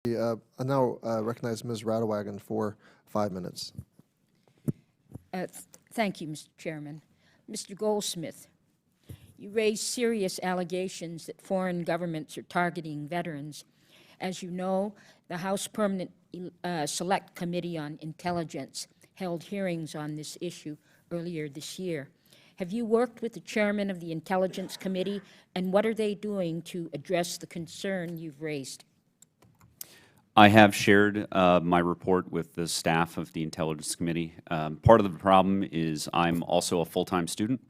I now recognize Ms. Radewagen for 5 minutes. Thank you, Mr. Chairman. Mr. Goldsmith, you raised serious allegations that foreign governments are targeting veterans. As you know, the House Permanent Select Committee on Intelligence held hearings on this issue earlier this year. Have you worked with the chairman of the Intelligence Committee, and what are they doing to address the concern you've raised? I have shared my report with the staff of the Intelligence Committee. Part of the problem is I'm also a full-time student,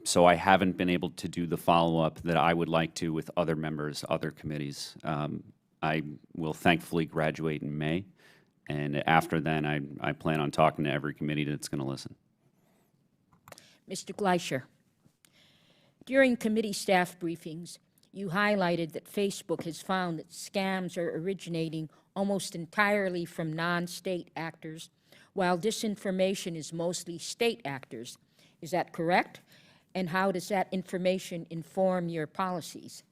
so I haven't been able to do the follow-up that I would like to with other members, other committees. I will thankfully graduate in May, and after then I plan on talking to every committee that's going to listen. Mr. Gleischer, during committee staff briefings, you highlighted that Facebook has found that scams are originating almost entirely from non-state actors, while disinformation is mostly state actors. Is that correct? And how does that information inform your policies?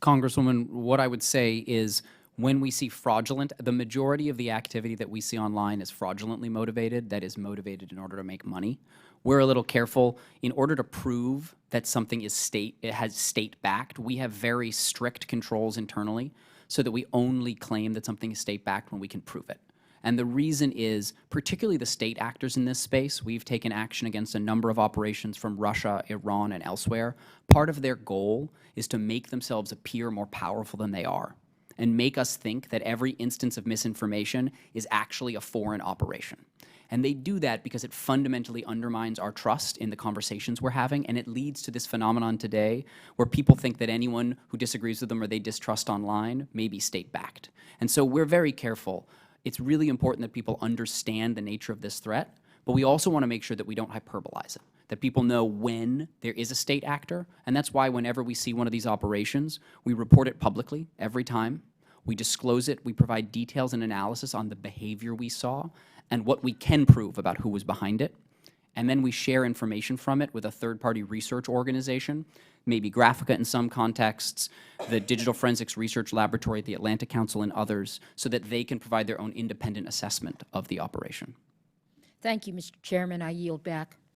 Congresswoman, what I would say is when we see fraudulent, the majority of the activity that we see online is fraudulently motivated, that is motivated in order to make money. We're a little careful. In order to prove that something is state-backed, we have very strict controls internally so that we only claim that something is state-backed when we can prove it. And the reason is, particularly the state actors in this space, we've taken action against a number of operations from Russia, Iran, and elsewhere. Part of their goal is to make themselves appear more powerful than they are and make us think that every instance of misinformation is actually a foreign operation. And they do that because it fundamentally undermines our trust in the conversations we're having, and it leads to this phenomenon today where people think that anyone who disagrees with them or they distrust online may be state-backed. And so we're very careful. It's really important that people understand the nature of this threat, but we also want to make sure that we don't hyperbolize it, that people know when there is a state actor, and that's why whenever we see one of these operations, we report it publicly every time. We disclose it, we provide details and analysis on the behavior we saw and what we can prove about who was behind it. And then we share information from it with a third-party research organization, maybe Graphica in some contexts, the Digital Forensics Research Laboratory at the Atlantic Council, and others, so that they can provide their own independent assessment of the operation. Thank you, Mr. Chairman. I yield back.